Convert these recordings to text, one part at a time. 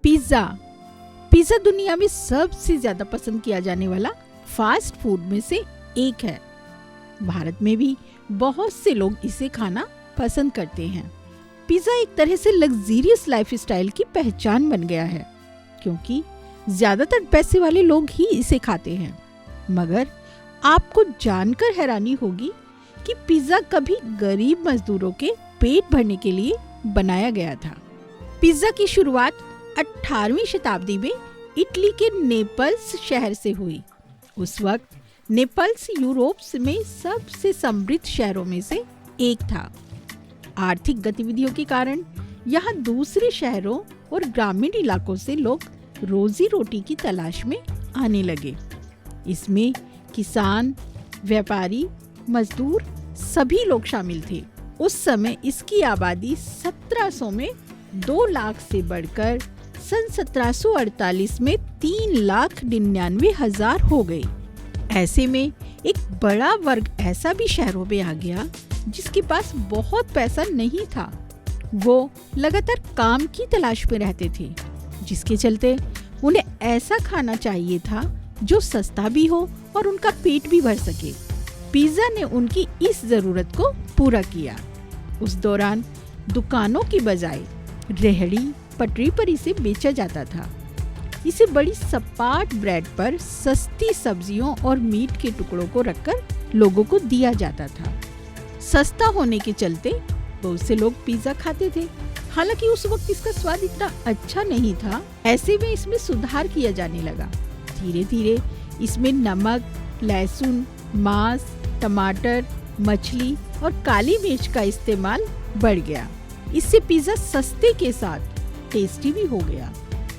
Pizza pizza दुनिया में सबसे ज्यादा पसंद किया जाने वाला फास्ट फूड में से एक है। भारत में भी बहुत से लोग इसे खाना पसंद करते हैं। पिज्जा एक तरह से लग्जरियस लाइफस्टाइल की पहचान बन गया है, क्योंकि ज्यादातर पैसे वाले लोग ही इसे खाते हैं। मगर आपको जानकर हैरानी होगी कि पिज्जा कभी गरीब मजदूरों के पेट भरने के लिए बनाया गया था। पिज्जा की शुरुआत 18वीं शताब्दी में इटली के नेपल्स शहर से हुई। उस वक्त नेपल्स यूरोप में सबसे समृद्ध शहरों में से एक था। आर्थिक गतिविधियों के कारण यहाँ दूसरे शहरों और ग्रामीण इलाकों से लोग रोजी रोटी की तलाश में आने लगे। इसमें किसान, व्यापारी, मजदूर सभी लोग शामिल थे। उस समय इसकी आबादी 1700 में 2 लाख से बढ़कर सन 1748 में 3,99,000 हो गई। ऐसे में एक बड़ा वर्ग ऐसा भी शहरों में आ गया जिसके पास बहुत पैसा नहीं था। वो लगातार काम की तलाश में रहते थे, जिसके चलते उन्हें ऐसा खाना चाहिए था जो सस्ता भी हो और उनका पेट भी भर सके। पिज्जा ने उनकी इस जरूरत को पूरा किया। उस दौरान दुकानों की बजाय रेहड़ी पटरी पर इसे बेचा जाता था। इसे बड़ी सपाट ब्रेड पर सस्ती सब्जियों और मीट के टुकड़ों को रखकर लोगों को दिया जाता था। सस्ता होने के चलते बहुत से लोग पिज्जा खाते थे। हालांकि उस वक्त इसका स्वाद इतना अच्छा नहीं था। ऐसे में इसमें सुधार किया जाने लगा। धीरे धीरे इसमें नमक, लहसुन, मांस, टमाटर, मछली और काली मिर्च का इस्तेमाल बढ़ गया। इससे पिज्जा सस्ते के साथ टेस्टी भी हो गया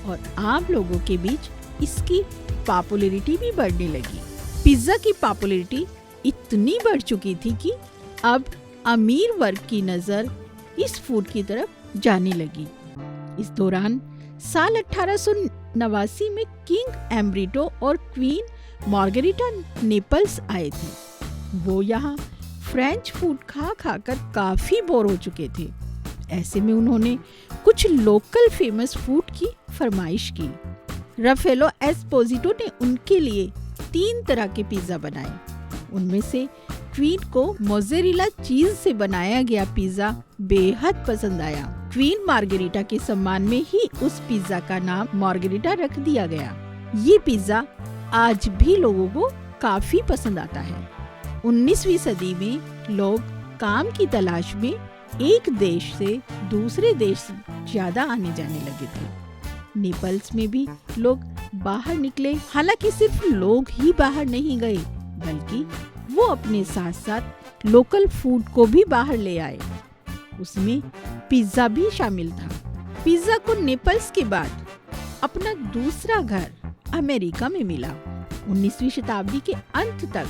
और आम लोगों के बीच इसकी पॉपुलैरिटी भी बढ़ने लगी। पिज्जा की पॉपुलैरिटी इतनी बढ़ चुकी थी कि अब अमीर वर्ग की नजर इस फूड की तरफ जाने लगी। इस दौरान साल 1889 में किंग एम्ब्रिटो और क्वीन मार्गरेटा नेपल्स आए थे। वो यहाँ फ्रेंच फूड खा खाकर काफी बोर हो चुके थे। ऐसे में उन्होंने कुछ लोकल फेमस फूड की फरमाइश की। राफेलो एस्पोजिटो ने उनके लिए 3 तरह के पिज्जा बनाए। उनमें से क्वीन को मोज़रेला चीज से बनाया गया पिज्जा बेहद पसंद आया। क्वीन मार्गरेटा के सम्मान में ही उस पिज्जा का नाम मार्गरेटा रख दिया गया। ये पिज्जा आज भी लोगों को काफी पसंद आता है। 19वीं सदी में लोग काम की तलाश में एक देश से दूसरे देश ज्यादा आने जाने लगे थे। नेपल्स में भी लोग बाहर निकले। हालांकि सिर्फ लोग ही बाहर नहीं गए, बल्कि वो अपने साथ साथ लोकल फूड को भी बाहर ले आए। उसमें पिज्जा भी शामिल था। पिज्जा को नेपल्स के बाद अपना दूसरा घर अमेरिका में मिला। 19वीं शताब्दी के अंत तक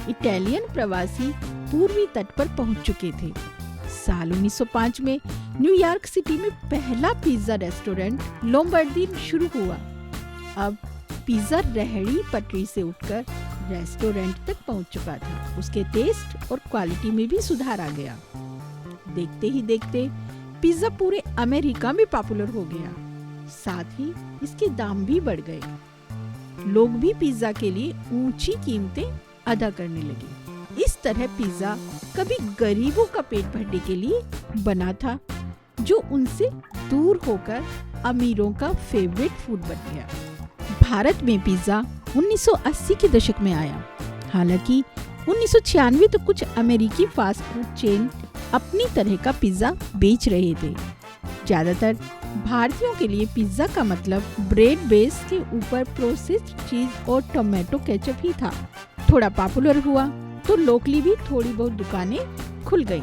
इटालियन प्रवासी पूर्वी तट पर पहुंच चुके थे। साल 1905 में न्यूयॉर्क सिटी में पहला पिज्जा रेस्टोरेंट लोम्बार्डी शुरू हुआ। अब पिज्जा रेहड़ी पटरी से उठकर रेस्टोरेंट तक पहुंच चुका था। उसके टेस्ट और क्वालिटी में भी सुधार आ गया। देखते ही देखते पिज्जा पूरे अमेरिका में पॉपुलर हो गया। साथ ही इसके दाम भी बढ़ गए। लोग भी पिज्जा के लिए ऊंची कीमतें अदा करने लगे। इस तरह पिज्जा कभी गरीबों का पेट भरने के लिए बना था, जो उनसे दूर होकर अमीरों का फेवरेट फूड बन गया। भारत में पिज्जा 1980 के दशक में आया। हालांकि 1996 तक कुछ अमेरिकी फास्ट फूड चेन अपनी तरह का पिज्जा बेच रहे थे। ज्यादातर भारतीयों के लिए पिज्जा का मतलब ब्रेड बेस के ऊपर प्रोसेस्ड चीज और टोमेटो केचप ही था। थोड़ा पॉपुलर हुआ तो लोकली भी थोड़ी बहुत दुकानें खुल गईं।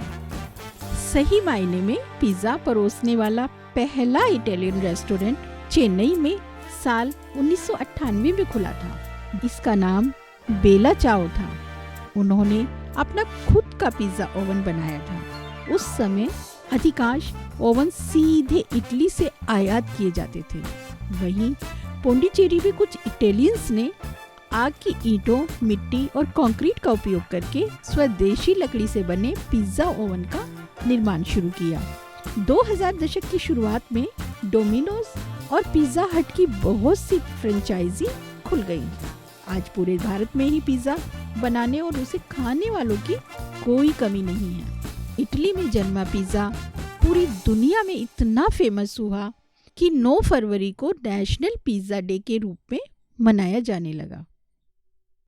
सही मायने में पिज्जा परोसने वाला पहला इटालियन रेस्टोरेंट चेन्नई में साल 1998 में खुला था। इसका नाम बेला चाओ था। उन्होंने अपना खुद का पिज्जा ओवन बनाया था। उस समय अधिकांश ओवन सीधे इटली से आयात किए जाते थे। वहीं पोंडिचेरी में कुछ इटालियंस ने आग की ईंटों, मिट्टी और कंक्रीट का उपयोग करके स्वदेशी लकड़ी से बने पिज्जा ओवन का निर्माण शुरू किया। 2000 दशक की शुरुआत में डोमिनोज और पिज़्ज़ा हट की बहुत सी फ्रेंचाइजी खुल गई। आज पूरे भारत में ही पिज़्ज़ा बनाने और उसे खाने वालों की कोई कमी नहीं है। इटली में जन्मा पिज़्ज़ा पूरी दुनिया में इतना फेमस हुआ कि 9 फरवरी को नेशनल पिज़्ज़ा डे के रूप में मनाया जाने लगा।